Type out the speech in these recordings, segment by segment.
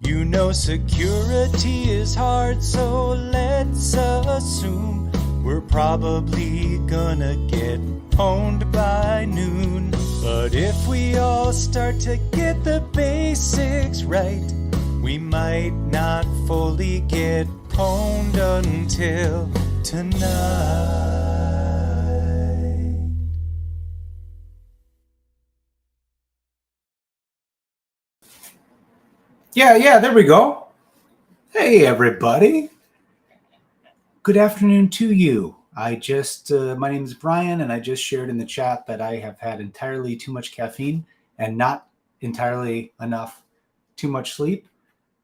You know security is hard, so let's assume we're probably gonna get pwned by noon. But if we all start to get the basics right, we might not fully get pwned until tonight. Yeah, there we go. Hey, everybody. Good afternoon to you. My name is Brian, and I just shared in the chat that I have had entirely too much caffeine and not entirely enough too much sleep.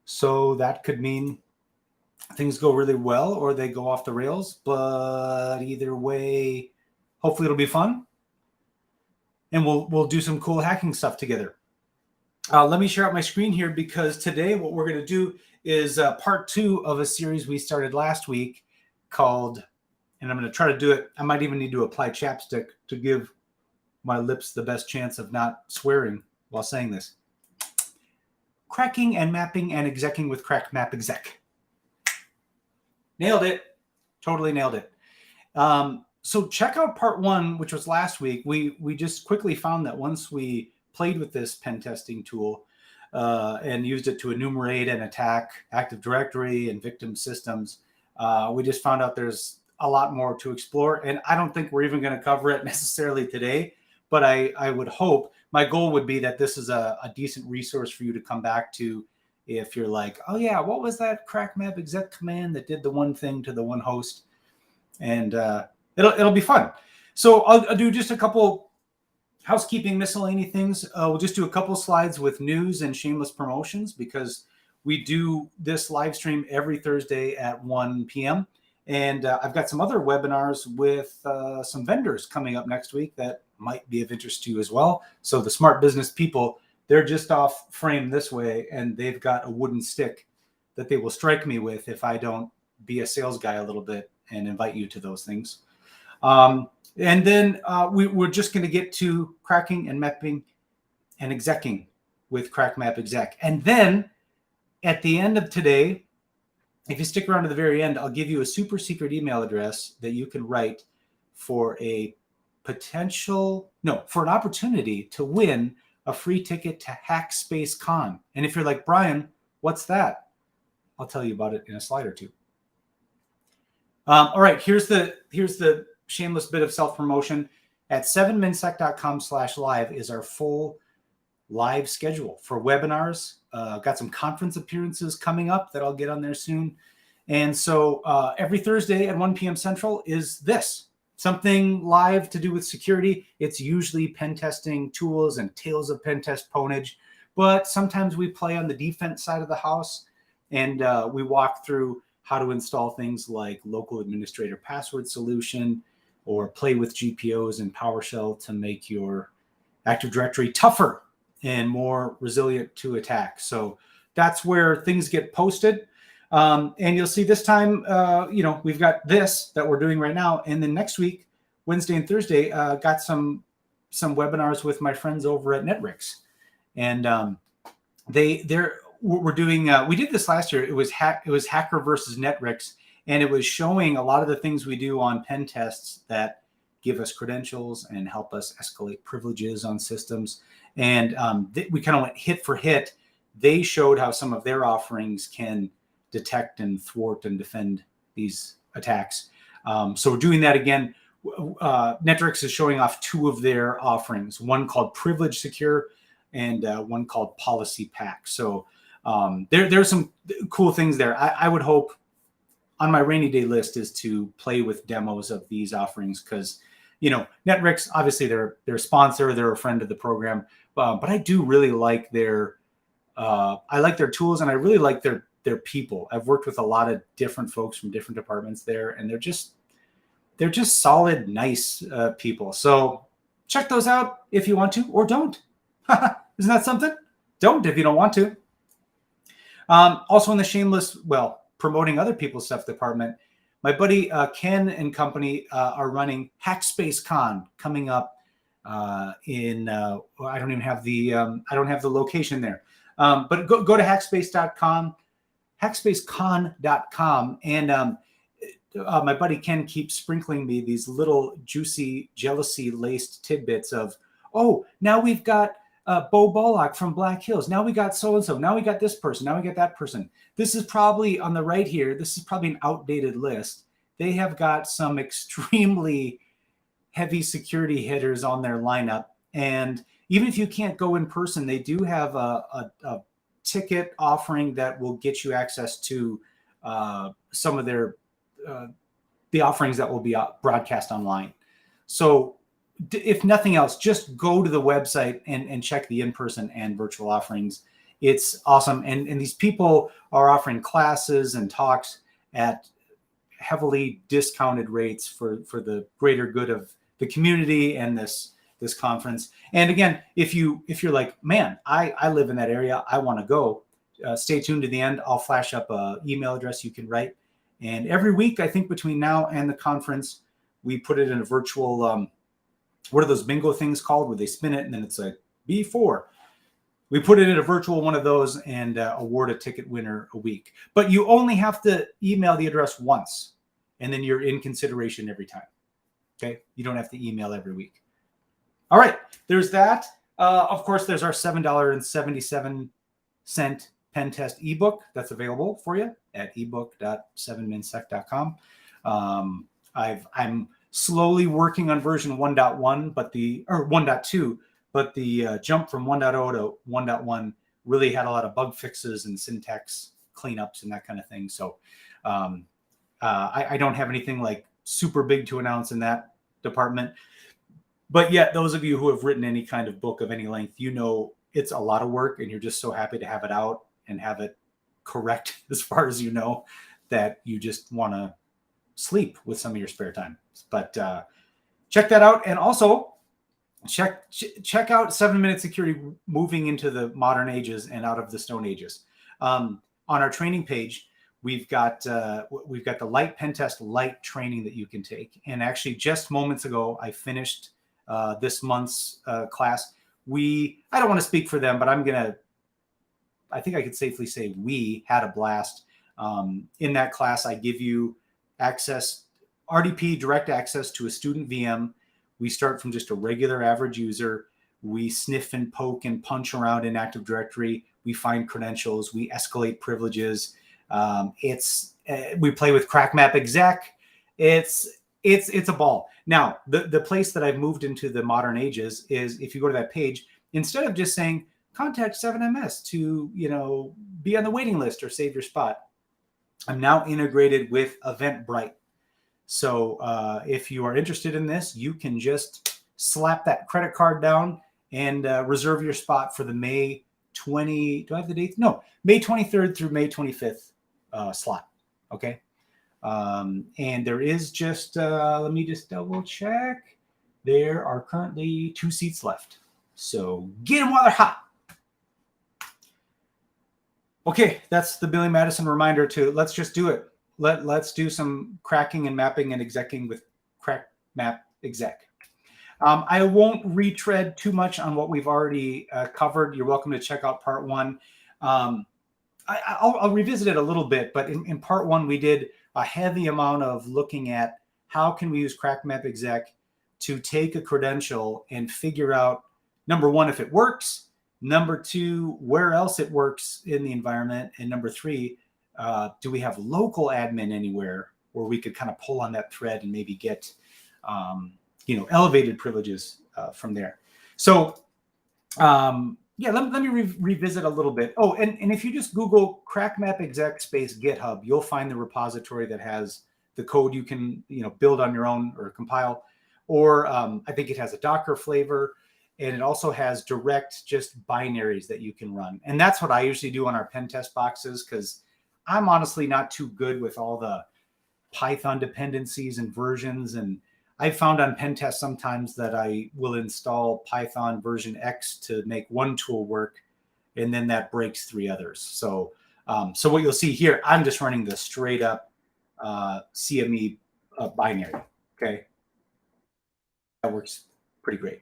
So that could mean things go really well or they go off the rails. But either way, hopefully it'll be fun. And we'll do some cool hacking stuff together. Let me share out my screen here because today what we're going to do is part 2 of a series we started last week called, and I'm going to try to do it. I might even need to apply chapstick to give my lips the best chance of not swearing while saying this. Cracking and mapping and execing with CrackMapExec. Nailed it. Totally nailed it. So check out part 1, which was last week. We just quickly found that once we played with this pen testing tool and used it to enumerate and attack Active Directory and victim systems, we just found out there's a lot more to explore. And I don't think we're even going to cover it necessarily today, but I would hope, my goal would be that this is a decent resource for you to come back to if you're like, oh yeah, what was that CrackMapExec command that did the one thing to the one host? And it'll be fun. So I'll do just a couple housekeeping miscellany things. We'll just do a couple slides with news and shameless promotions because we do this live stream every Thursday at 1 p.m. And I've got some other webinars with some vendors coming up next week that might be of interest to you as well. So the smart business people, they're just off frame this way, and they've got a wooden stick that they will strike me with if I don't be a sales guy a little bit and invite you to those things. And then we're just going to get to cracking and mapping and execing with CrackMapExec. And then at the end of today, if you stick around to the very end, I'll give you a super secret email address that you can write for an opportunity to win a free ticket to Hackspace Con. And if you're like, Brian, what's that? I'll tell you about it in a slide or two. All right, here's the shameless bit of self-promotion. At 7minsec.com/live is our full live schedule for webinars. Got some conference appearances coming up that I'll get on there soon. And so every Thursday at 1 p.m. Central is this. Something live to do with security. It's usually pen testing tools and tales of pen test pwnage. But sometimes we play on the defense side of the house and we walk through how to install things like local administrator password solution, or play with GPOs and PowerShell to make your Active Directory tougher and more resilient to attack. So that's where things get posted. And you'll see this time, we've got this that we're doing right now. And then next week, Wednesday and Thursday, got some webinars with my friends over at Netrix. And we're doing, we did this last year. It was Hacker versus Netrix. And it was showing a lot of the things we do on pen tests that give us credentials and help us escalate privileges on systems. And we kind of went hit for hit. They showed how some of their offerings can detect and thwart and defend these attacks. So we're doing that again. Netrix is showing off 2 of their offerings, one called Privilege Secure and one called Policy Pack. So there's some cool things there. I would hope on my rainy day list is to play with demos of these offerings because, Netrix, obviously they're a sponsor, they're a friend of the program, but I do really like their tools and I really like their people. I've worked with a lot of different folks from different departments there, and they're just solid, nice people. So check those out if you want to, or don't. Isn't that something? Don't if you don't want to. Also in the shameless, promoting other people's stuff department, my buddy Ken and company are running Hackspace Con coming up in I don't have the location there, But go to hackspace.com, hackspacecon.com, and my buddy Ken keeps sprinkling me these little juicy, jealousy-laced tidbits of, oh, now we've got Bo Bullock from Black Hills. Now we got so-and-so. Now we got this person. Now we got that person. This is probably on the right here. This is probably an outdated list. They have got some extremely heavy security hitters on their lineup. And even if you can't go in person, they do have a ticket offering that will get you access to some of their the offerings that will be broadcast online. So if nothing else, just go to the website and check the in-person and virtual offerings. It's awesome. And these people are offering classes and talks at heavily discounted rates for the greater good of the community and this conference. And again, if you're like, man, I live in that area, I want to go, stay tuned to the end. I'll flash up an email address you can write. And every week, I think between now and the conference, we put it in a virtual, what are those bingo things called where they spin it and then it's a B4. We put it in a virtual one of those and award a ticket winner a week. But you only have to email the address once, and then you're in consideration every time. Okay? You don't have to email every week. All right. There's that. Of course, there's our $7.77 pen test ebook that's available for you at ebook.7minsec.com. I'm slowly working on version 1.1, or 1.2, but the jump from 1.0 to 1.1 really had a lot of bug fixes and syntax cleanups and that kind of thing. So I don't have anything like super big to announce in that department. But yet, those of you who have written any kind of book of any length, you know it's a lot of work, and you're just so happy to have it out and have it correct as far as you know that you just want to sleep with some of your spare time. But check that out, and also check out 7-Minute Security moving into the modern ages and out of the Stone Ages. On our training page, we've got the Light Pen Test Light training that you can take. And actually, just moments ago, I finished this month's class. I don't want to speak for them, but I think I could safely say we had a blast. In that class, I give you access, RDP, direct access to a student VM. We start from just a regular average user. We sniff and poke and punch around in Active Directory. We find credentials. We escalate privileges. We play with CrackMapExec. It's a ball. Now, the place that I've moved into the modern ages is if you go to that page, instead of just saying contact 7MS to be on the waiting list or save your spot, I'm now integrated with Eventbrite. So if you are interested in this, you can just slap that credit card down and reserve your spot for the May 20. Do I have the dates? No, May 23rd through May 25th slot. Okay. And there is just, let me just double check. There are currently 2 seats left. So get them while they're hot. Okay, that's the Billy Madison reminder to let's just do it. Let's do some cracking and mapping and execing with CrackMapExec. I won't retread too much on what we've already covered. You're welcome to check out part 1. I'll revisit it a little bit, but in part 1, we did a heavy amount of looking at how can we use CrackMapExec to take a credential and figure out, number 1, if it works, number 2, where else it works in the environment, and number 3, do we have local admin anywhere where we could kind of pull on that thread and maybe get elevated privileges from there. So yeah, let me revisit a little bit. Oh, and if you just Google CrackMapExec space GitHub, you'll find the repository that has the code you can build on your own or compile. Or I think it has a Docker flavor, and it also has direct just binaries that you can run. And that's what I usually do on our pen test boxes, because I'm honestly not too good with all the Python dependencies and versions. And I've found on pen tests sometimes that I will install Python version X to make one tool work, and then that breaks 3 others. So what you'll see here, I'm just running the straight up CME binary. Okay, that works pretty great.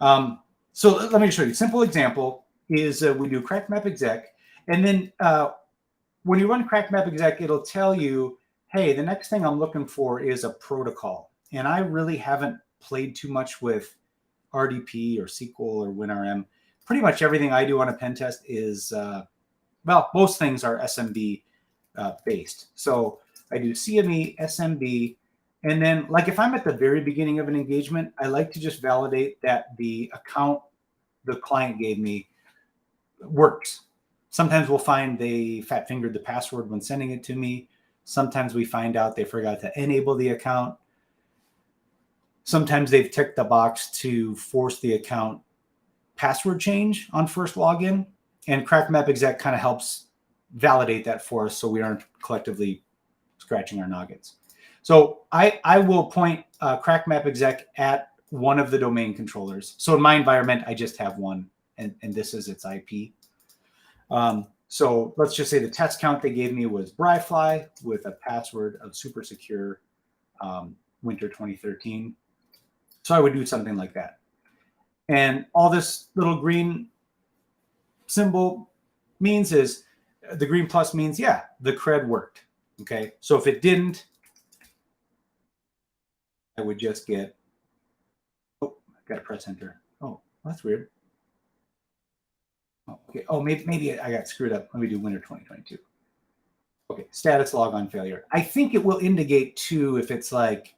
So let me show you a simple example. is we do CrackMapExec. And then when you run CrackMapExec, it'll tell you, hey, the next thing I'm looking for is a protocol. And I really haven't played too much with RDP or SQL or WinRM. Pretty much everything I do on a pen test is, well, most things are SMB based. So I do CME, SMB, and then like if I'm at the very beginning of an engagement, I like to just validate that the account the client gave me works. Sometimes we'll find they fat fingered the password when sending it to me. Sometimes we find out they forgot to enable the account. Sometimes they've ticked the box to force the account password change on first login. And CrackMapExec kind of helps validate that for us so we aren't collectively scratching our noggins. So I will point CrackMapExec at one of the domain controllers. So in my environment, I just have one, and this is its IP. So let's just say the test count they gave me was Bryfly with a password of super secure winter 2013. So I would do something like that. And all this little green symbol means is the green plus means, yeah, the cred worked. Okay. So if it didn't, I would just get, oh, I got to press enter. Oh, that's weird. Oh, okay. Oh, maybe I got screwed up. Let me do winter 2022. Okay. Status logon failure. I think it will indicate too if it's like,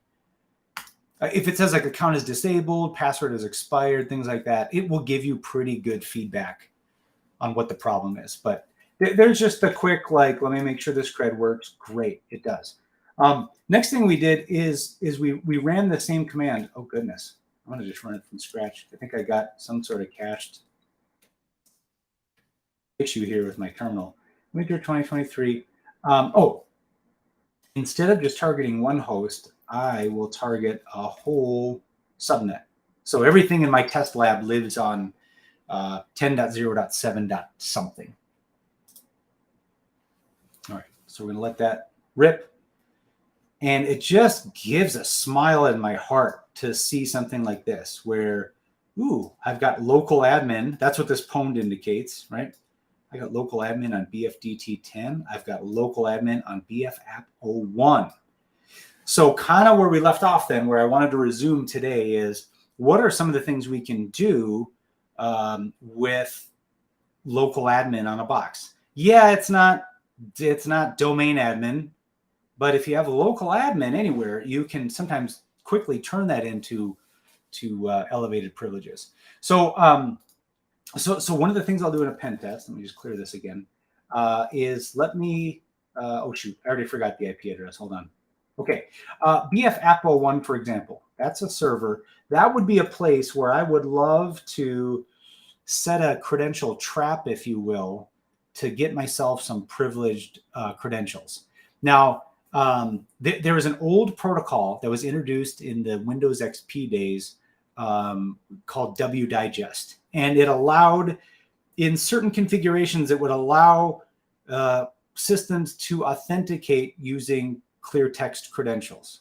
if it says like account is disabled, password is expired, things like that, it will give you pretty good feedback on what the problem is. But there's just a quick, like, let me make sure this cred works. Great, it does. Next thing we did is we ran the same command. Oh, goodness. I'm going to just run it from scratch. I think I got some sort of cached issue here with my terminal. Winter 2023. Instead of just targeting one host, I will target a whole subnet. So everything in my test lab lives on 10.0.7. something. All right, so we're going to let that rip. And it just gives a smile in my heart to see something like this where, ooh, I've got local admin. That's what this pwned indicates, right? I got local admin on BFDT10. I've got local admin on BFApp01. So kind of where we left off then, where I wanted to resume today is what are some of the things we can do with local admin on a box? Yeah, it's not domain admin, but if you have a local admin anywhere, you can sometimes quickly turn that into elevated privileges. So one of the things I'll do in a pen test, let me just clear this again, is let me, oh shoot, I already forgot the IP address. Hold on. Okay, BFApp01, for example, that's a server. That would be a place where I would love to set a credential trap, if you will, to get myself some privileged credentials. Now, there was an old protocol that was introduced in the Windows XP days called wdigest. And it allowed, in certain configurations, it would allow systems to authenticate using clear text credentials.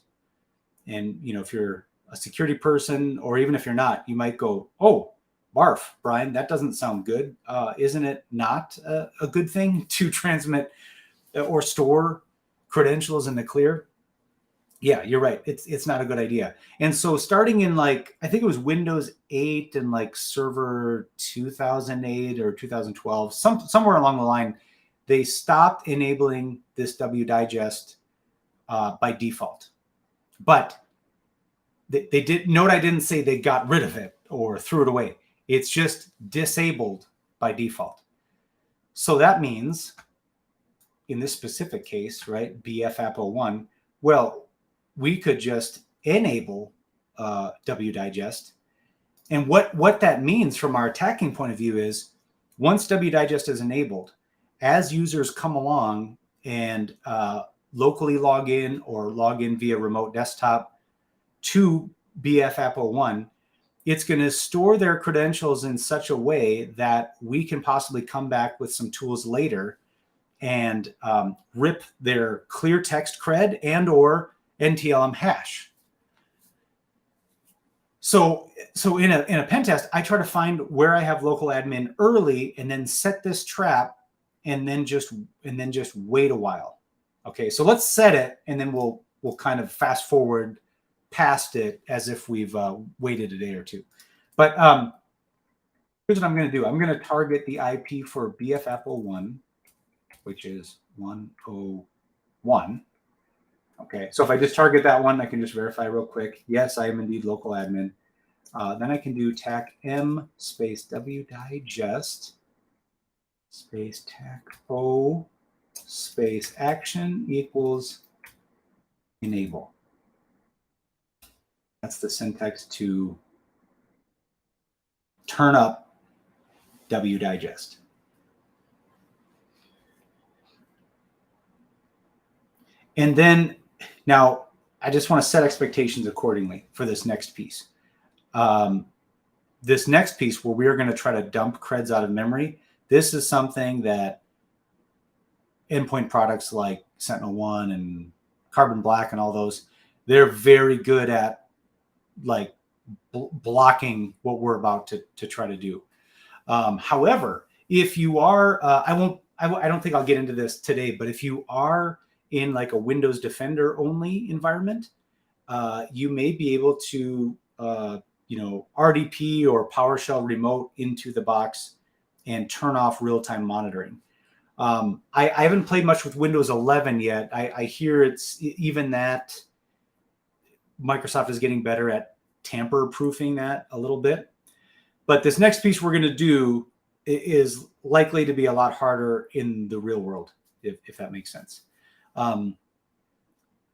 And, you know, if you're a security person, or even if you're not, you might go, oh, barf, Brian, that doesn't sound good. Isn't it not a good thing to transmit or store credentials in the clear? Yeah, you're right. It's not a good idea. And so starting in like, I think it was Windows 8 and like server 2008 or 2012, somewhere along the line, they stopped enabling this wdigest by default. But they did note, I didn't say they got rid of it or threw it away. It's just disabled by default. So that means in this specific case, right, BFApp01, well, we could just enable wdigest. And what that means from our attacking point of view is once wdigest is enabled, as users come along and locally log in or log in via remote desktop to BFApp01, it's going to store their credentials in such a way that we can possibly come back with some tools later and rip their clear text cred and or NTLM hash. So in a pen test, I try to find where I have local admin early and then set this trap and then just wait a while. Okay, so let's set it and then we'll kind of fast forward past it as if we've waited a day or two. But here's what I'm going to do. I'm going to target the IP for BFF01, which is 101. Okay, so if I just target that one, I can just verify real quick. Yes, I am indeed local admin. Then I can do tac m space w digest space tac o space action equals enable. That's the syntax to turn up w digest. And then now I just want to set expectations accordingly for this next piece. This next piece where we are going to try to dump creds out of memory, this is something that endpoint products like Sentinel-1 and Carbon Black and all those, they're very good at like blocking what we're about to try to do. However, if you are, I don't think I'll get into this today, but if you are in like a Windows Defender only environment, you may be able to RDP or PowerShell remote into the box and turn off real-time monitoring. I haven't played much with Windows 11 yet. I hear it's even that Microsoft is getting better at tamper-proofing that a little bit. But this next piece we're going to do is likely to be a lot harder in the real world, if that makes sense.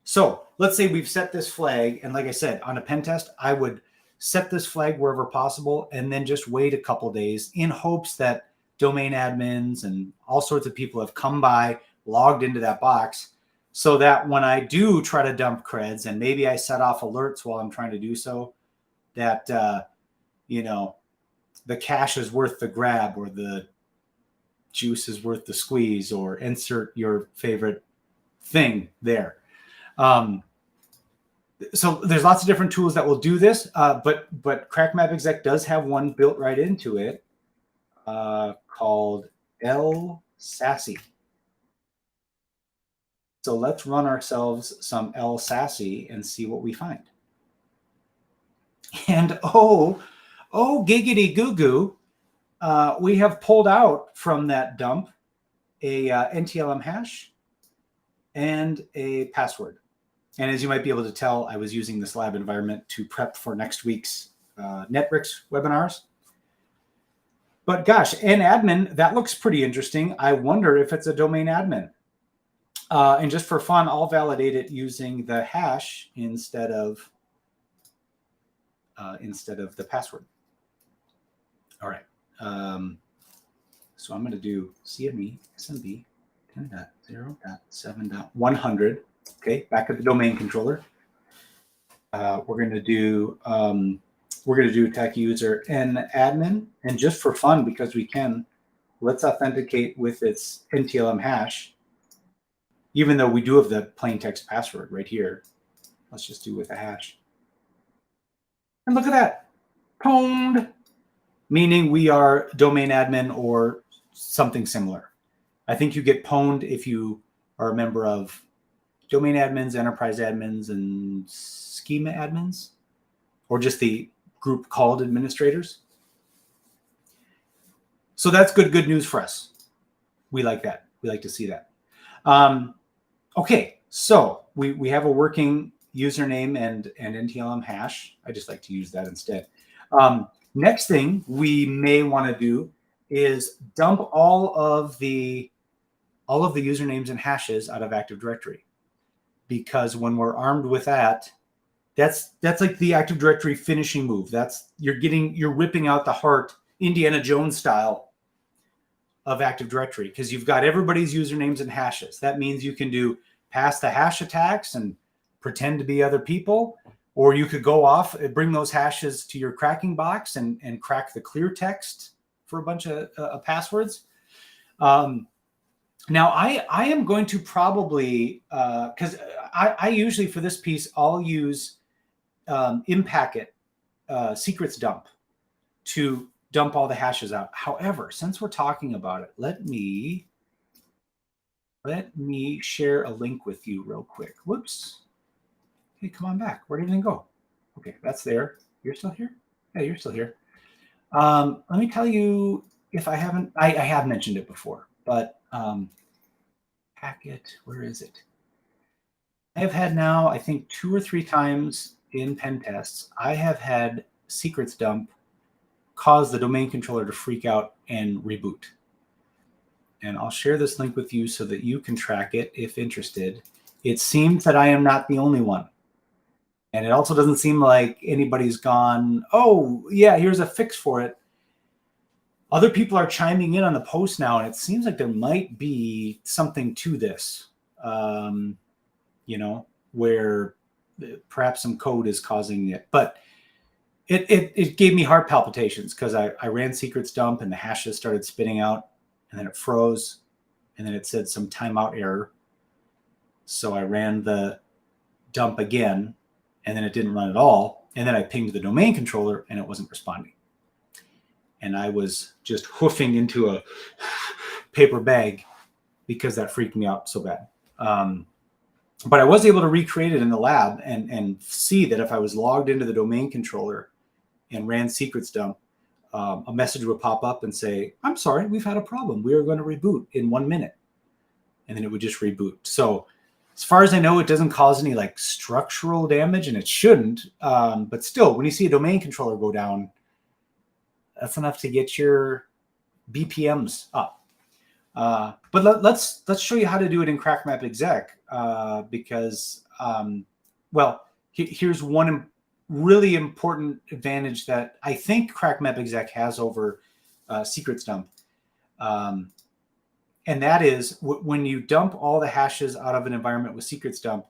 So let's say we've set this flag. And like I said, on a pen test, I would set this flag wherever possible and then just wait a couple days in hopes that domain admins and all sorts of people have come by, logged into that box, so that when I do try to dump creds and maybe I set off alerts while I'm trying to do so, that, the cash is worth the grab or the juice is worth the squeeze, or insert your favorite thing there. So there's lots of different tools that will do this, but CrackMapExec does have one built right into it called LSASI. So let's run ourselves some LSASI and see what we find. And oh, giggity goo goo, we have pulled out from that dump a NTLM hash and a password. And as you might be able to tell, I was using this lab environment to prep for next week's Netrix webinars. But gosh, an admin, that looks pretty interesting. I wonder if it's a domain admin. And just for fun, I'll validate it using the hash instead of the password. All right. So I'm going to do CME SMB 10.0.7.100. Okay, back at the domain controller. We're going to do tech user and admin, and just for fun, because we can, let's authenticate with its NTLM hash. Even though we do have the plain text password right here, let's just do with a hash. And look at that, pwned, meaning we are domain admin or something similar. I think you get pwned if you are a member of domain admins, enterprise admins, and schema admins, or just the group called administrators. So that's good news for us. We like that. We like to see that. Okay, so we have a working username and NTLM hash. I just like to use that instead. Next thing we may want to do is dump all of the usernames and hashes out of Active Directory. Because when we're armed with that, that's like the Active Directory finishing move. You're ripping out the heart, Indiana Jones style, of Active Directory, because you've got everybody's usernames and hashes. That means you can do pass the hash attacks and pretend to be other people, or you could go off and bring those hashes to your cracking box and crack the clear text for a bunch of passwords. Now, I am going to probably, because I usually for this piece, I'll use in-packet secrets dump to dump all the hashes out. However, since we're talking about it, let me share a link with you real quick. Whoops. Hey, come on back. Where did everything go? Okay, that's there. You're still here? Yeah, you're still here. Let me tell you, if I haven't, I have mentioned it before, but packet, where is it? I have had now, I think 2 or 3 times in pen tests, I have had secrets dump cause the domain controller to freak out and reboot. And I'll share this link with you so that you can track it if interested. It seems that I am not the only one. And it also doesn't seem like anybody's gone, oh, yeah, here's a fix for it. Other people are chiming in on the post now, and it seems like there might be something to this, where perhaps some code is causing it. But it gave me heart palpitations because I ran secrets dump and the hashes started spitting out, and then it froze, and then it said some timeout error. So I ran the dump again, and then it didn't run at all. And then I pinged the domain controller, and it wasn't responding. And I was just hoofing into a paper bag because that freaked me out so bad. But I was able to recreate it in the lab and see that if I was logged into the domain controller and ran secrets dump, a message would pop up and say, I'm sorry, we've had a problem. We are going to reboot in 1 minute. And then it would just reboot. So as far as I know, it doesn't cause any like structural damage, and it shouldn't. But still, when you see a domain controller go down, that's enough to get your BPMs up. But let's show you how to do it in CrackMapExec because, here's one really important advantage that I think CrackMapExec has over secrets dump. And that is when you dump all the hashes out of an environment with secrets dump,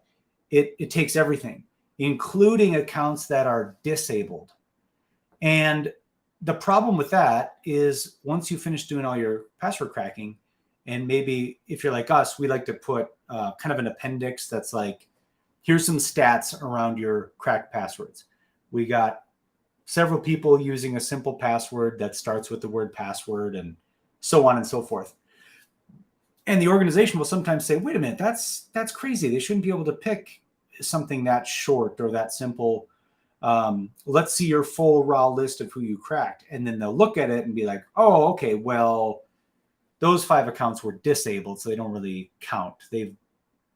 it takes everything, including accounts that are disabled. And the problem with that is once you finish doing all your password cracking, and maybe if you're like us, we like to put kind of an appendix that's like, here's some stats around your cracked passwords. We got several people using a simple password that starts with the word password and so on and so forth. And the organization will sometimes say, wait a minute, that's crazy. They shouldn't be able to pick something that short or that simple. Let's see your full raw list of who you cracked. And then they'll look at it and be like, oh, okay, well, those 5 accounts were disabled, so they don't really count. They've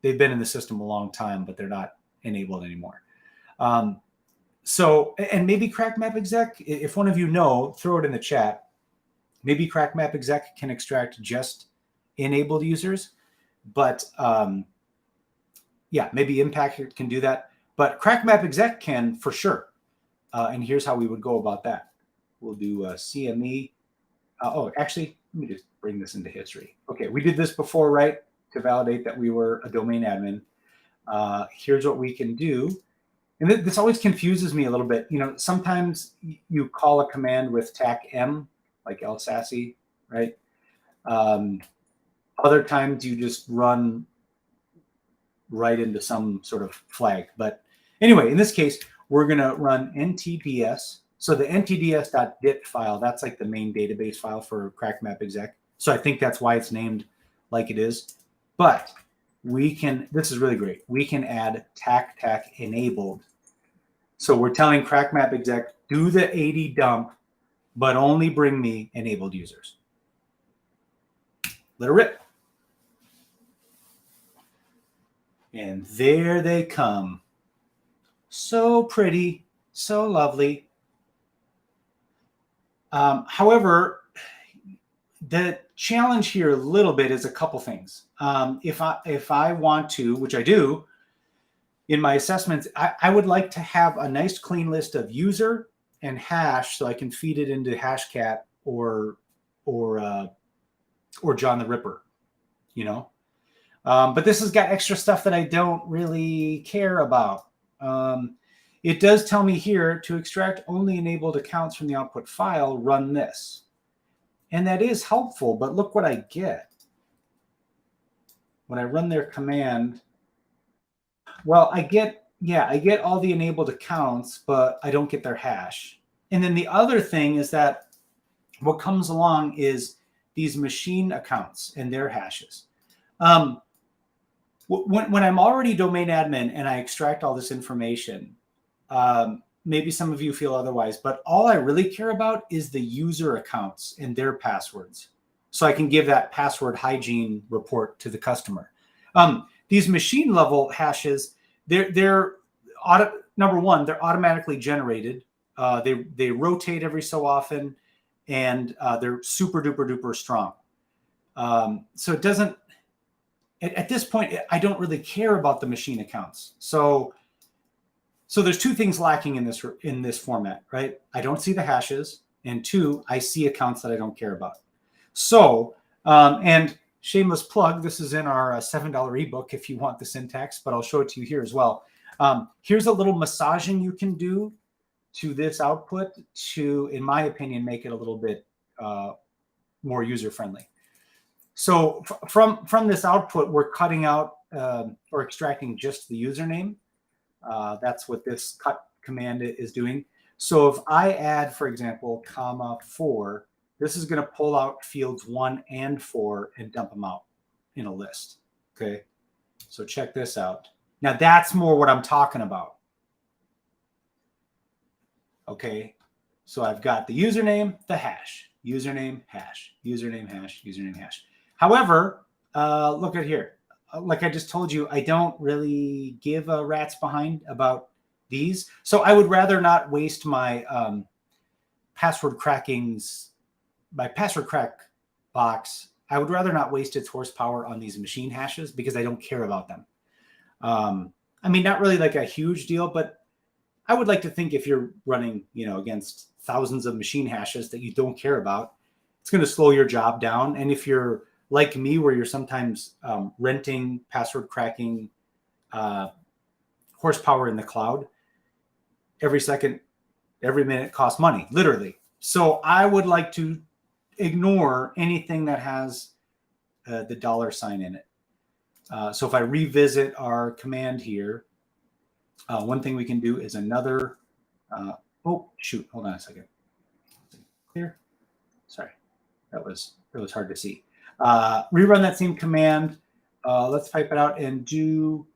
been in the system a long time, but they're not enabled anymore. So, and maybe CrackMapExec, if one of you know, throw it in the chat. Maybe CrackMapExec can extract just enabled users, but maybe Impact can do that. But CrackMapExec can for sure. And here's how we would go about that. We'll do CME. Actually, let me just bring this into history. Okay, we did this before, right? To validate that we were a domain admin. Here's what we can do. And this always confuses me a little bit. Sometimes you call a command with TAC M, like LSASI, right? Other times you just run right into some sort of flag. But anyway, in this case, we're going to run ntds. So the ntds.dit file, that's like the main database file for CrackMapExec. So I think that's why it's named like it is. But we can, this is really great. We can add TAC enabled. So we're telling CrackMapExec, do the 80 dump, but only bring me enabled users. Let it rip. And there they come. So pretty, so lovely. However, the challenge here a little bit is a couple things. If I want to, which I do, in my assessments, I would like to have a nice clean list of user and hash so I can feed it into Hashcat or John the Ripper, But this has got extra stuff that I don't really care about. It does tell me here to extract only enabled accounts from the output file, run this. And that is helpful, but look what I get. When I run their command, well, I get yeah, I get all the enabled accounts, but I don't get their hash. And then the other thing is that what comes along is these machine accounts and their hashes. When I'm already domain admin and I extract all this information, maybe some of you feel otherwise, but all I really care about is the user accounts and their passwords. So I can give that password hygiene report to the customer. These machine level hashes, they're number one, they're automatically generated. They rotate every so often, and they're super duper duper strong. So it doesn't, at this point, I don't really care about the machine accounts. So there's two things lacking in this format, right? I don't see the hashes, and two, I see accounts that I don't care about. So, and shameless plug, this is in our $7 ebook if you want the syntax, but I'll show it to you here as well. Here's a little massaging you can do to this output to, in my opinion, make it a little bit more user-friendly. So from this output, we're cutting out or extracting just the username. That's what this cut command is doing. So if I add, for example, (4), this is going to pull out fields 1 and 4 and dump them out in a list. Okay, so check this out. Now that's more what I'm talking about. Okay, so I've got the username, the hash, username, hash, username, hash, username, hash. However, look at here. Like I just told you, I don't really give a rat's behind about these. So I would rather not waste my password crack box. I would rather not waste its horsepower on these machine hashes because I don't care about them. I mean, not really like a huge deal, but I would like to think if you're running, against thousands of machine hashes that you don't care about, it's going to slow your job down. And if you're like me, where you're sometimes renting password cracking horsepower in the cloud, every second, every minute costs money, literally. So I would like to ignore anything that has the $sign in it. So if I revisit our command here, one thing we can do is another, hold on a second. Clear? Sorry, that was hard to see. Rerun that same command. Let's type it out and do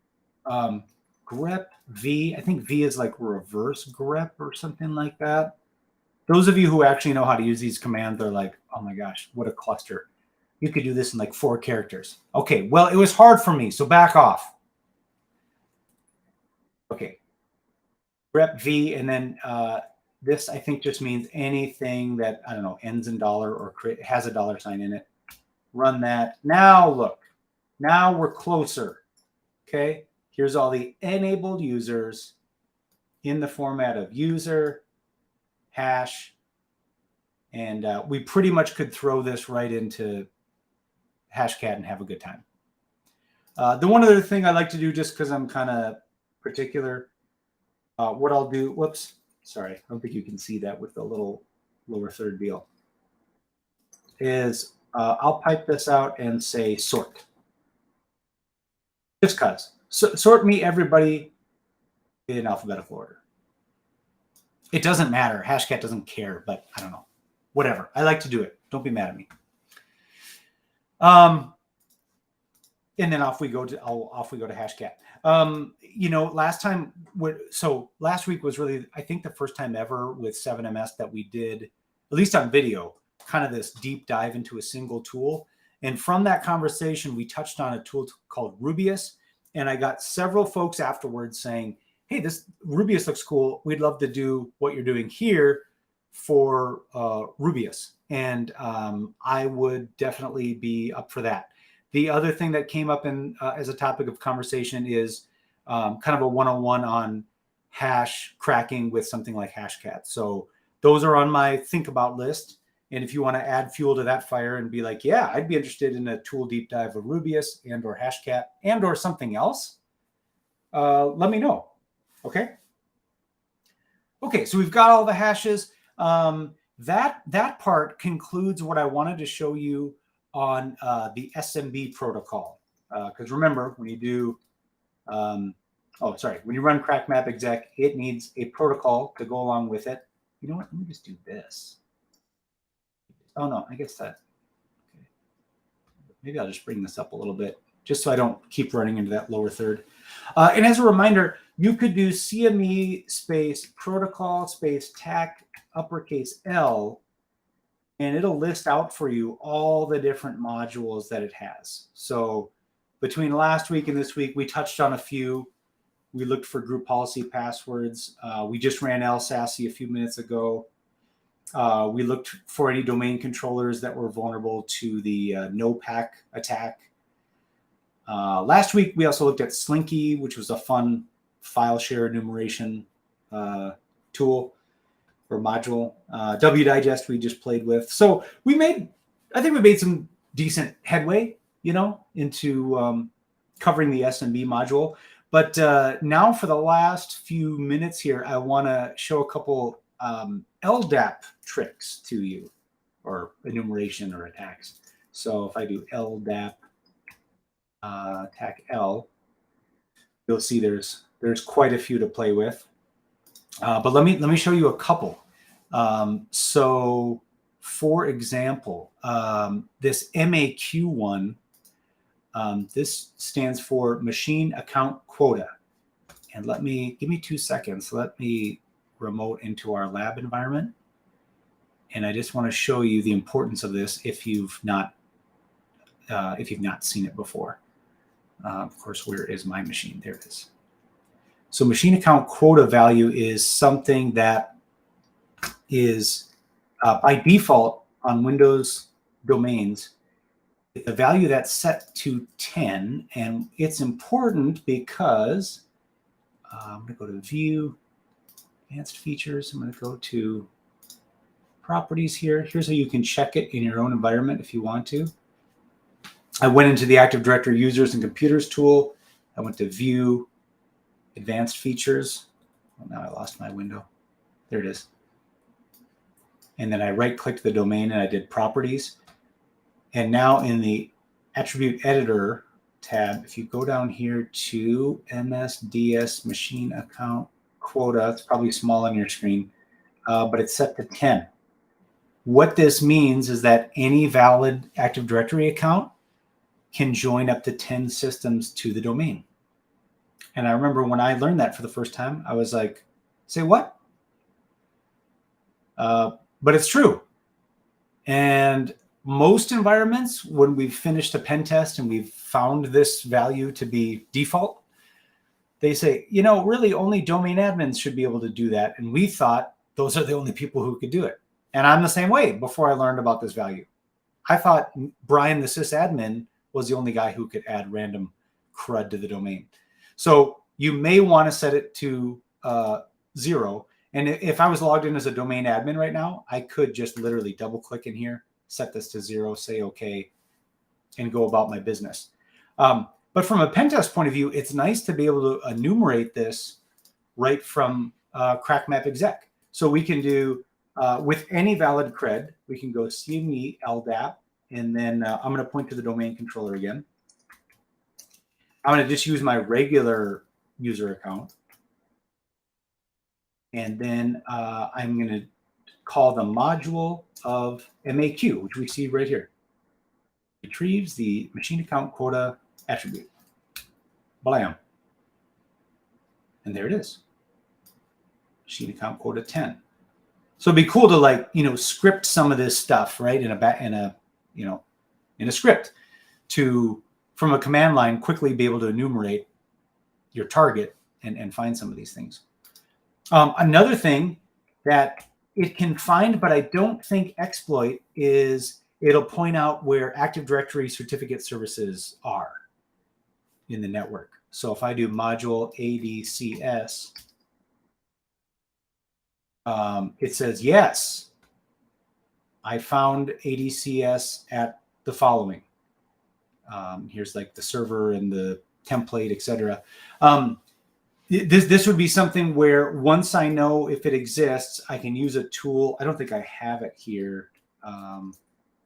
grep v. I think v is like reverse grep or something like that. Those of you who actually know how to use these commands are like, oh my gosh, what a cluster. You could do this in like 4 characters. Okay, well, it was hard for me, so back off. Okay, grep v, and then this I think just means anything that, I don't know, ends in dollar or has a $sign in it. Run that. Now look, now we're closer. Okay, here's all the enabled users in the format of user, hash, and we pretty much could throw this right into Hashcat and have a good time. The one other thing I like to do, just because I'm kind of particular, what I'll do, whoops, sorry, I don't think you can see that with the little lower third deal, is I'll pipe this out and say sort. Just cause. Sort me everybody in alphabetical order. It doesn't matter. Hashcat doesn't care, but I don't know. Whatever. I like to do it. Don't be mad at me. And then off we go to Hashcat. Last week was really, I think, the first time ever with 7MS that we did, at least on video, kind of this deep dive into a single tool. And from that conversation, we touched on a tool called Rubius. And I got several folks afterwards saying, hey, this Rubius looks cool. We'd love to do what you're doing here for Rubius. And I would definitely be up for that. The other thing that came up as a topic of conversation is kind of a 101 on hash cracking with something like Hashcat. So those are on my think about list. And if you want to add fuel to that fire and be like, yeah, I'd be interested in a tool deep dive of Rubius and or Hashcat and or something else, let me know. Okay. Okay, so we've got all the hashes. That part concludes what I wanted to show you on the SMB protocol. Because remember, when you do Oh, sorry. When you run CrackMapExec, it needs a protocol to go along with it. You know what? Let me just do this. Oh, no, I guess that. Okay. Maybe I'll just bring this up a little bit just so I don't keep running into that lower third. And as a reminder, you could do CME space protocol space TAC uppercase L, and it'll list out for you all the different modules that it has. So between last week and this week, we touched on a few. We looked for group policy passwords. We just ran LSASI a few minutes ago. We looked for any domain controllers that were vulnerable to the NoPack attack. Last week, we also looked at Slinky, which was a fun file share enumeration tool or module. WDigest we just played with. So I think we made some decent headway, into covering the SMB module. But now for the last few minutes here, I want to show a couple LDAP tricks to you, or enumeration or attacks. So if I do LDAP attack L, you'll see there's quite a few to play with. But let me show you a couple. So for example, this MAQ one, this stands for machine account quota. And give me 2 seconds. Let me remote into our lab environment. And I just want to show you the importance of this if you've not seen it before. Of course, where is my machine? There it is. So machine account quota value is something that is by default on Windows domains, the value that's set to 10. And it's important because I'm going to go to View, Advanced Features. I'm going to go to Properties here. Here's how you can check it in your own environment if you want to. I went into the Active Directory Users and Computers tool. I went to View, Advanced Features. Well, now I lost my window. There it is. And then I right-clicked the domain and I did Properties. And now in the Attribute Editor tab, if you go down here to MSDS Machine Account Quota, it's probably small on your screen, but it's set to 10. What this means is that any valid Active Directory account can join up to 10 systems to the domain. And I remember when I learned that for the first time, I was like, say what? But it's true. And most environments, when we've finished a pen test and we've found this value to be default, they say, really only domain admins should be able to do that. And we thought those are the only people who could do it. And I'm the same way before I learned about this value. I thought Brian, the sysadmin, was the only guy who could add random crud to the domain. So you may want to set it to 0. And if I was logged in as a domain admin right now, I could just literally double click in here, set this to 0, say OK, and go about my business. But from a pen test point of view, it's nice to be able to enumerate this right from CrackMapExec. So we can do, with any valid cred, we can go CME LDAP, and then I'm going to point to the domain controller again. I'm going to just use my regular user account. And then I'm going to call the module of MAQ, which we see right here. Retrieves the machine account quota attribute. Blam. And there it is. Machine account quota 10. So it'd be cool to script some of this stuff, right, in a script to, from a command line, quickly be able to enumerate your target and find some of these things. Another thing that it can find, but I don't think exploit, is it'll point out where Active Directory certificate services are in the network. So if I do module ADCS, it says, yes, I found ADCS at the following. Here's like the server and the template, etc. This would be something where once I know if it exists, I can use a tool. I don't think I have it here.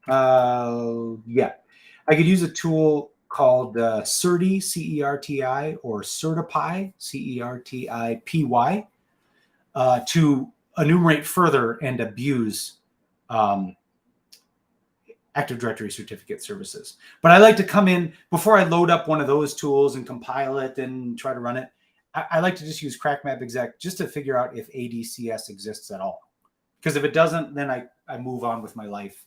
Yeah, I could use a tool called CERTI, C-E-R-T-I, or Certipy, C-E-R-T-I-P-Y, to enumerate further and abuse Active Directory certificate services. But I like to come in before I load up one of those tools and compile it and try to run it. I like to just use CrackMapExec just to figure out if ADCS exists at all. Because if it doesn't, then I move on with my life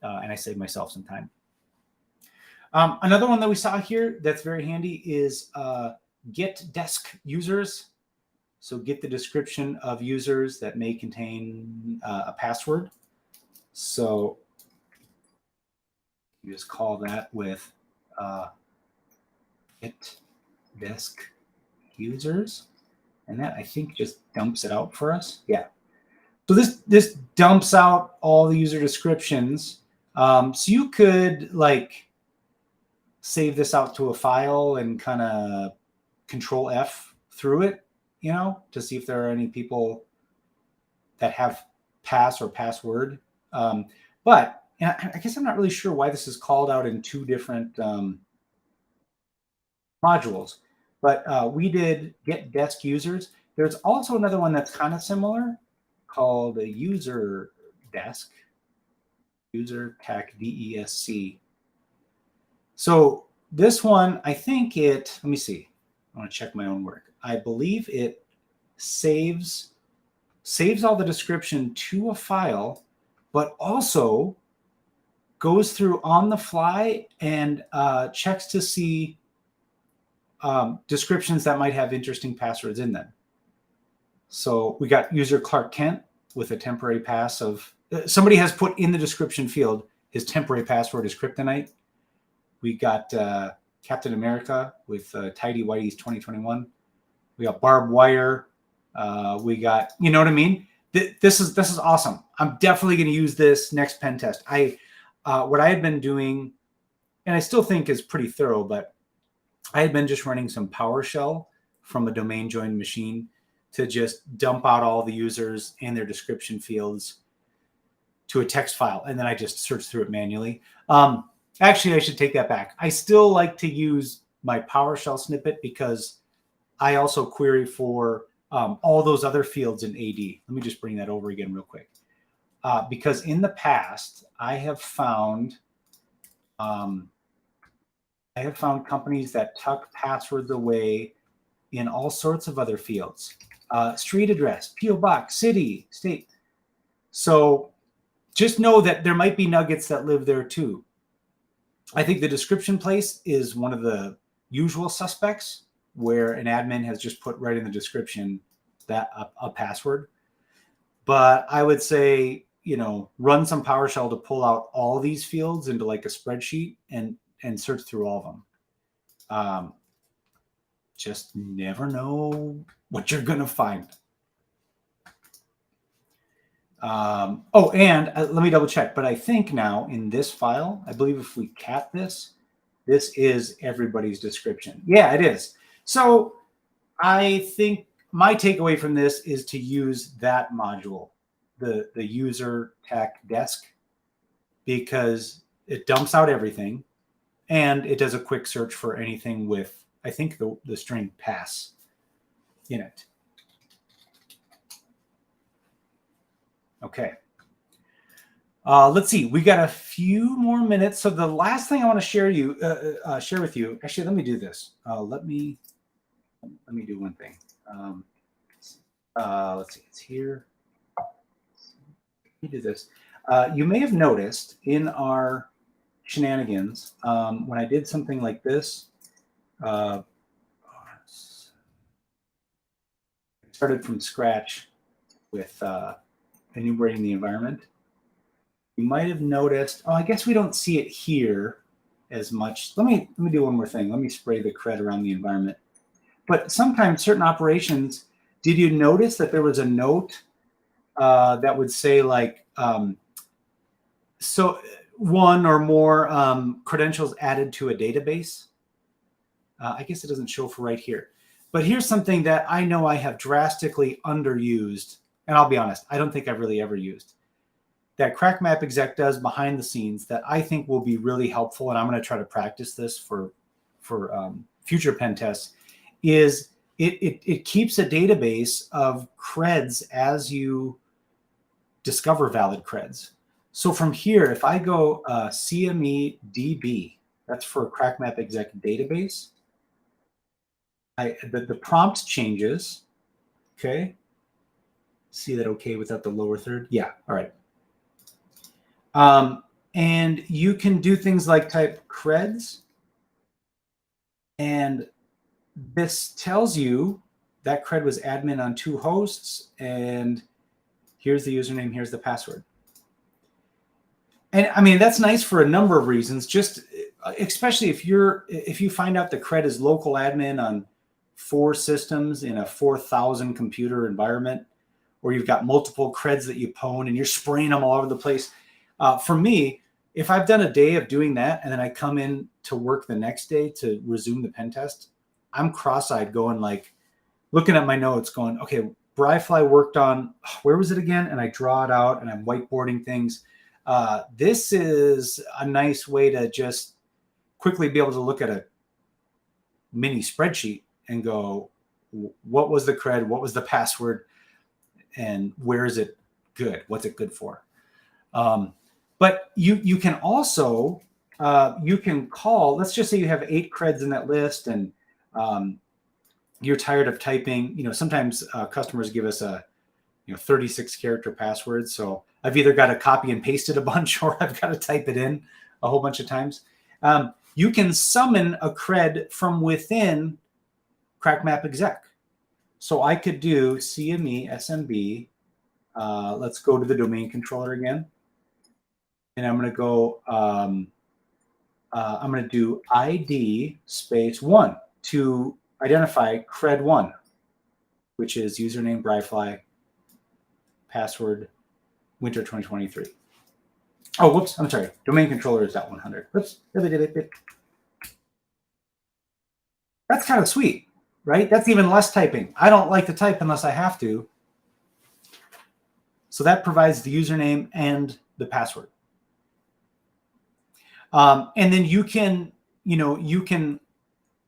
and I save myself some time. Another one that we saw here that's very handy is get desk users. So get the description of users that may contain a password. So you just call that with get desk users. And that, I think, just dumps it out for us. Yeah. So this dumps out all the user descriptions. So you could like save this out to a file and kind of Control F through it, you know, to see if there are any people that have pass or password. But and I guess I'm not really sure why this is called out in two different modules. But we did get desk users. There's also another one that's kind of similar called a user desk, user tech DESC. So this one, I think let me see. I want to check my own work. I believe it saves all the description to a file, but also goes through on the fly and checks to see descriptions that might have interesting passwords in them. So we got user Clark Kent with a temporary pass of, somebody has put in the description field, his temporary password is kryptonite. We got Captain America with Tidy Whitey's 2021. We got barbed wire. We got, you know what I mean? This is awesome. I'm definitely going to use this next pen test. What I had been doing, and I still think is pretty thorough, but I had been just running some PowerShell from a domain joined machine to just dump out all the users and their description fields to a text file. And then I just searched through it manually. Actually, I should take that back. I still like to use my PowerShell snippet because I also query for all those other fields in AD. Let me just bring that over again real quick. Because in the past, I have found companies that tuck passwords away in all sorts of other fields. Street address, PO box, city, state. So just know that there might be nuggets that live there too. I think the description place is one of the usual suspects where an admin has just put right in the description that a password. But I would say, you know, run some PowerShell to pull out all these fields into like a spreadsheet and search through all of them. Just never know what you're going to find. And let me double check. But I think now in this file, I believe if we cat this is everybody's description. Yeah, it is. So I think my takeaway from this is to use that module, the user tech desk, because it dumps out everything and it does a quick search for anything with, I think, the string pass in it. Okay. Let's see. We got a few more minutes. So the last thing I want to share with you. Actually, let me do this. Let me do one thing. Let's see. It's here. Let me do this. You may have noticed in our shenanigans when I did something like this. I started from scratch with enumerating the environment. You might have noticed, I guess we don't see it here as much. Let me do one more thing. Let me spray the cred around the environment. But sometimes certain operations, did you notice that there was a note that would say like, so one or more credentials added to a database? I guess it doesn't show for right here. But here's something that I know I have drastically underused. And I'll be honest, I don't think I've really ever used. that CrackMapExec does behind the scenes that I think will be really helpful, and I'm going to try to practice this for future pen tests, is it keeps a database of creds as you discover valid creds. So from here, if I go CME DB, that's for CrackMapExec database, the prompt changes. Okay. See that okay without the lower third? Yeah. All right. And you can do things like type creds, and this tells you that cred was admin on 2 hosts, and here's the username, here's the password. And I mean, that's nice for a number of reasons, just especially if you find out the cred is local admin on 4 systems in a 4,000 computer environment, or you've got multiple creds that you pwn and you're spraying them all over the place. For me, if I've done a day of doing that and then I come in to work the next day to resume the pen test, I'm cross-eyed going like, looking at my notes going, okay, Bryfly worked on, where was it again? And I draw it out and I'm whiteboarding things. This is a nice way to just quickly be able to look at a mini spreadsheet and go, what was the cred? What was the password? And where is it good? What's it good for? But you can also, you can call, let's just say you have 8 creds in that list, and you're tired of typing. Sometimes customers give us a 36 character password. So I've either got to copy and paste it a bunch, or I've got to type it in a whole bunch of times. You can summon a cred from within CrackMapExec. So I could do CME SMB. Let's go to the domain controller again. And I'm going to go, I'm going to do ID space 1 to identify cred 1, which is username Bryfly, password winter 2023. Oh, whoops, I'm sorry. Domain controller is .100. Whoops. That's kind of sweet, right? That's even less typing. I don't like to type unless I have to. So that provides the username and the password. And then you can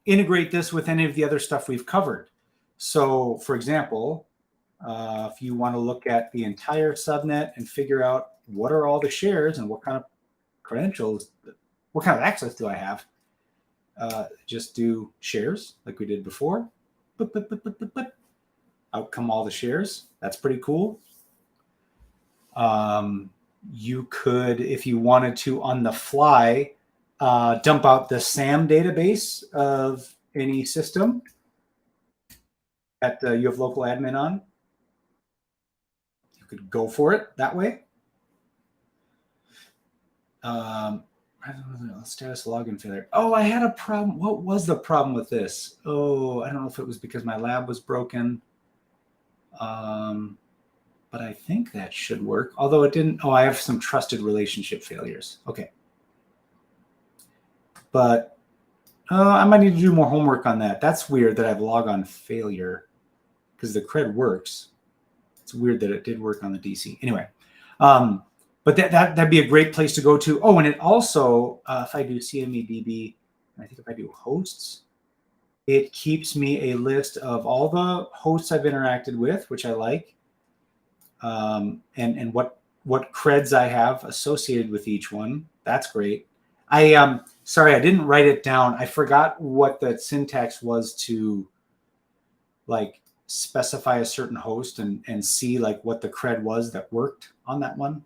integrate this with any of the other stuff we've covered. So, for example, if you want to look at the entire subnet and figure out what are all the shares and what kind of credentials, what kind of access do I have, just do shares like we did before. Out come all the shares. That's pretty cool. You could, if you wanted to on the fly, dump out the SAM database of any system that you have local admin on. You could go for it that way. Status login failure. Oh, I had a problem. What was the problem with this? Oh, I don't know if it was because my lab was broken. But I think that should work. Although it didn't. Oh, I have some trusted relationship failures. Okay. But I might need to do more homework on that. That's weird that I have logon failure because the cred works. It's weird that it did work on the DC. Anyway, but that'd be a great place to go to. Oh, and it also, if I do CMEDB, I think if I do hosts, it keeps me a list of all the hosts I've interacted with, which I like, and what creds I have associated with each one. That's great. Sorry, I didn't write it down. I forgot what the syntax was to like specify a certain host and see like what the cred was that worked on that one.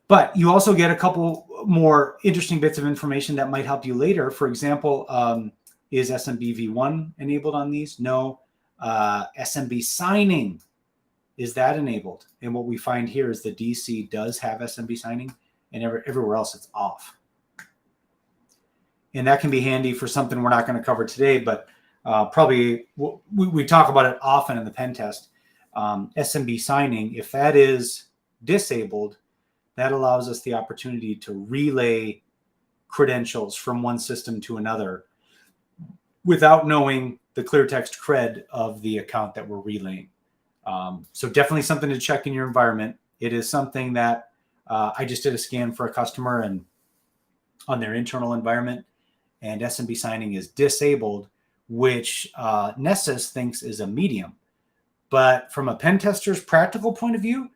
But you also get a couple more interesting bits of information that might help you later. For example, is SMB v1 enabled on these? No. SMB signing, is that enabled? And what we find here is the DC does have SMB signing, and everywhere else it's off. And that can be handy for something we're not going to cover today, but probably we talk about it often in the pen test. SMB signing, if that is disabled, that allows us the opportunity to relay credentials from one system to another without knowing the clear text cred of the account that we're relaying. So definitely something to check in your environment. It is something that I just did a scan for a customer and on their internal environment, and SMB signing is disabled, which Nessus thinks is a medium. But from a pen tester's practical point of view,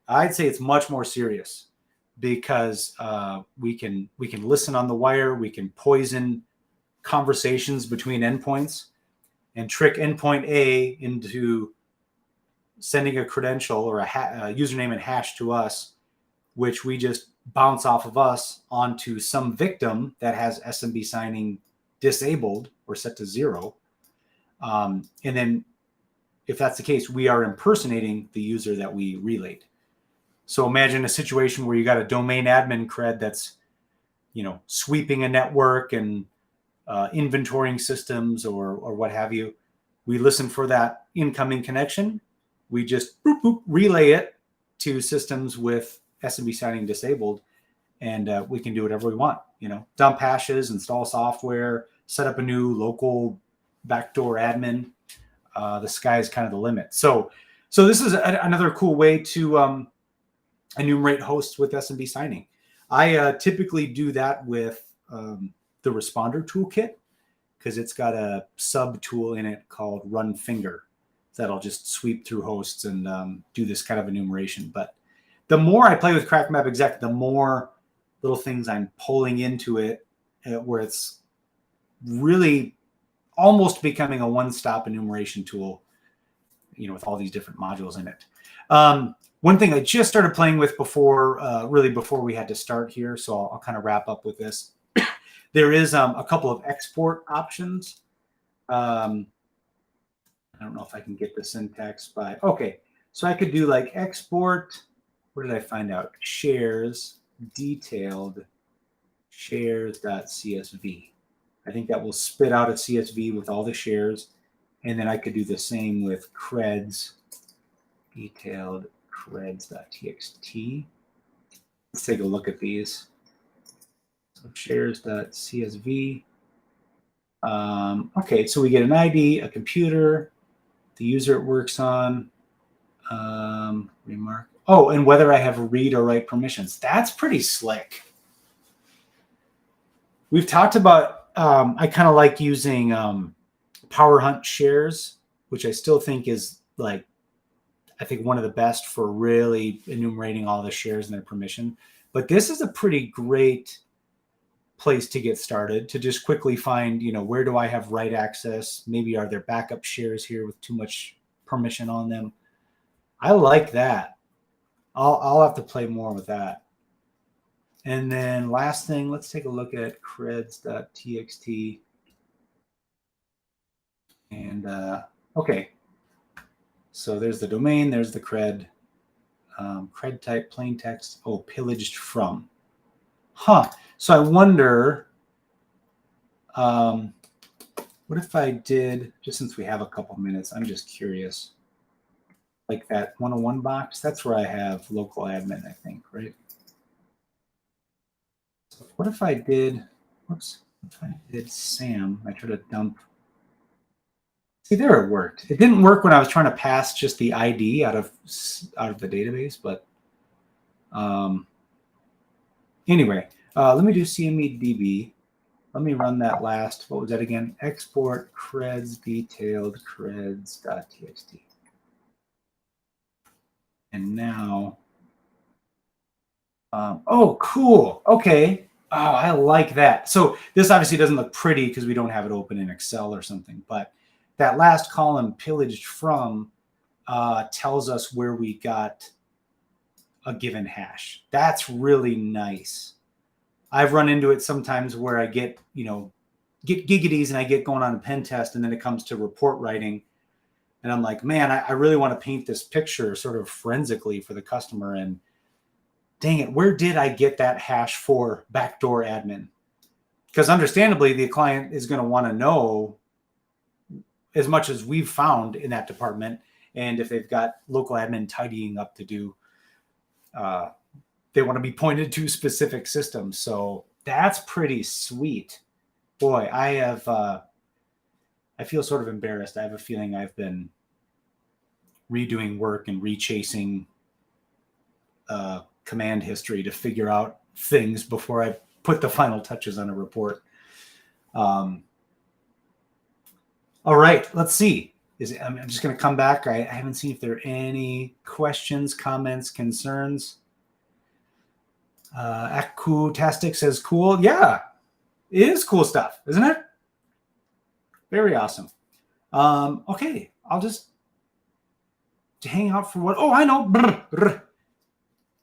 I'd say it's much more serious, because we can listen on the wire, we can poison conversations between endpoints and trick endpoint A into sending a credential or a username and hash to us, which we just bounce off of us onto some victim that has SMB signing disabled or set to 0. And then if that's the case, we are impersonating the user that we relayed. So imagine a situation where you got a domain admin cred that's, sweeping a network and inventorying systems or what have you. We listen for that incoming connection. We just relay it to systems with SMB signing disabled, and we can do whatever we want. Dump hashes, install software, set up a new local backdoor admin. The sky is kind of the limit. So this is another cool way to enumerate hosts with SMB signing. I typically do that with the responder toolkit, because it's got a sub tool in it called run finger that'll just sweep through hosts and do this kind of enumeration. But the more I play with CrackMapExec, the more little things I'm pulling into it, where it's really almost becoming a one-stop enumeration tool, with all these different modules in it. One thing I just started playing with before we had to start here, so I'll kind of wrap up with this. There is a couple of export options. I don't know if I can get the syntax by, okay. So I could do like export, what did I find out? Shares, detailed, shares.csv. I think that will spit out a CSV with all the shares. And then I could do the same with creds, detailed creds.txt. Let's take a look at these. So shares.csv. Okay, so we get an ID, a computer, the user it works on, remark. Oh, and whether I have read or write permissions. That's pretty slick. We've talked about, I kind of like using Power Hunt shares, which I still think is I think one of the best for really enumerating all the shares and their permission. But this is a pretty great place to get started, to just quickly find, where do I have write access? Maybe are there backup shares here with too much permission on them? I like that. I'll have to play more with that. And then last thing, let's take a look at creds.txt. And okay, so there's the domain, there's the cred, cred type, plain text. Oh, pillaged from. Huh. So I wonder, what if I did, just since we have a couple minutes, I'm just curious, like that 101 box, that's where I have local admin, I think, right? So what if I did, whoops, if I did SAM, I tried to dump. See, there it worked. It didn't work when I was trying to pass just the ID out of the database, but anyway, let me do CMEDB. Let me run that last. What was that again? Export creds detailed creds.txt. And now, oh, cool. Okay. Oh, I like that. So this obviously doesn't look pretty because we don't have it open in Excel or something, but that last column, pillaged from, tells us where we got a given hash. That's really nice. I've run into it sometimes where I get giggities and I get going on a pen test, and then it comes to report writing. And I'm like, man, I really want to paint this picture sort of forensically for the customer. And dang it, where did I get that hash for backdoor admin? Because understandably, the client is going to want to know as much as we've found in that department. And if they've got local admin tidying up to do, they want to be pointed to specific systems. So that's pretty sweet. Boy, I feel sort of embarrassed. I have a feeling I've been redoing work and rechasing command history to figure out things before I put the final touches on a report. All right, let's see. I'm just going to come back. I haven't seen if there are any questions, comments, concerns. Akutastic says cool. Yeah, it is cool stuff, isn't it? Very awesome. Okay, I'll just hang out for what? Oh, I know. Brr.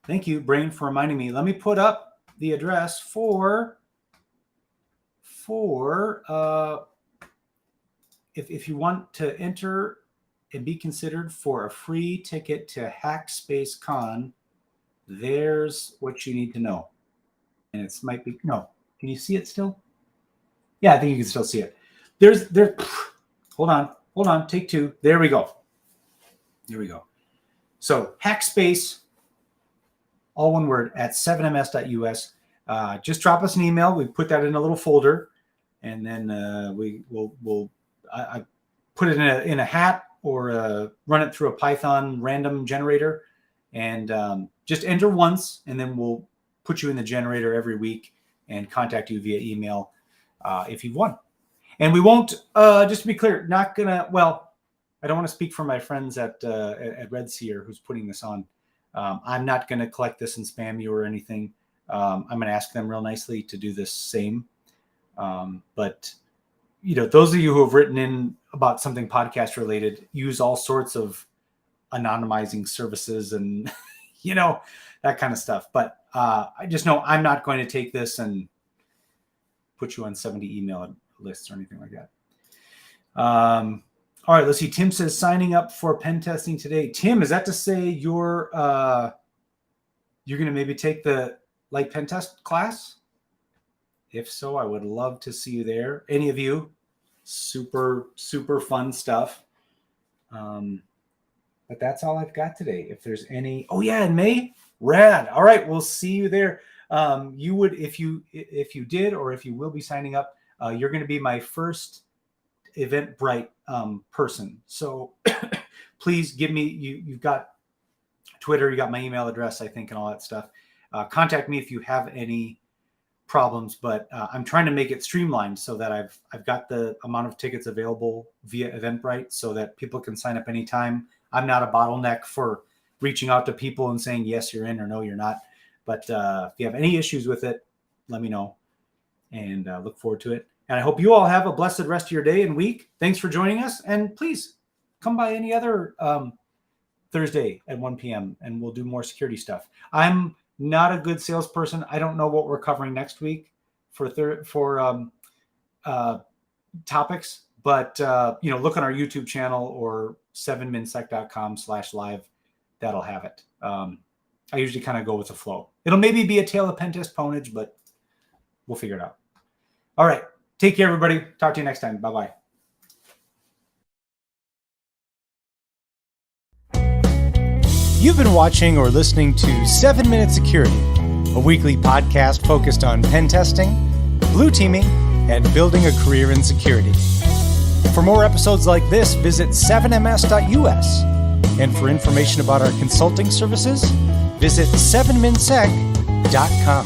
Thank you, Brain, for reminding me. Let me put up the address for if you want to enter and be considered for a free ticket to Hackspace Con, there's what you need to know. And it might be, no, can you see it still? Yeah, I think you can still see it. Hold on, take two. There we go. So Hackspace, all one word, at 7ms.us. Just drop us an email. We put that in a little folder, and then we'll I put it in a hat or run it through a Python random generator, and just enter once, and then we'll put you in the generator every week and contact you via email if you've won. And we won't, just to be clear, not gonna. Well, I don't want to speak for my friends at Red Seer who's putting this on. I'm not going to collect this and spam you or anything. I'm going to ask them real nicely to do this same. But those of you who have written in about something podcast related use all sorts of anonymizing services and that kind of stuff. But I just know I'm not going to take this and put you on 70 email lists or anything like that. All right, let's see. Tim says signing up for pen testing today. Tim, is that to say you're going to maybe take the light pen test class? If so, I would love to see you there. Any of you? Super, super fun stuff. But that's all I've got today. If there's any, oh yeah, in May, rad. All right, we'll see you there. You would, if you did, or if you will be signing up, you're going to be my first Eventbrite person. So please give me, you've got Twitter, you got my email address, I think, and all that stuff. Contact me if you have any problems, but I'm trying to make it streamlined so that I've got the amount of tickets available via Eventbrite so that people can sign up anytime. I'm not a bottleneck for reaching out to people and saying, yes, you're in, or no, you're not. But if you have any issues with it, let me know, and look forward to it. And I hope you all have a blessed rest of your day and week. Thanks for joining us. And please come by any other Thursday at 1 p.m. and we'll do more security stuff. I'm not a good salesperson. I don't know what we're covering next week for topics, but look on our YouTube channel or 7minsec.com/live. That'll have it. I usually kind of go with the flow. It'll maybe be a Tale of Pentest Ponage, but we'll figure it out. All right. Take care, everybody. Talk to you next time. Bye-bye. You've been watching or listening to 7 Minute Security, a weekly podcast focused on pen testing, blue teaming, and building a career in security. For more episodes like this, visit 7ms.us. And for information about our consulting services, visit 7minsec.com.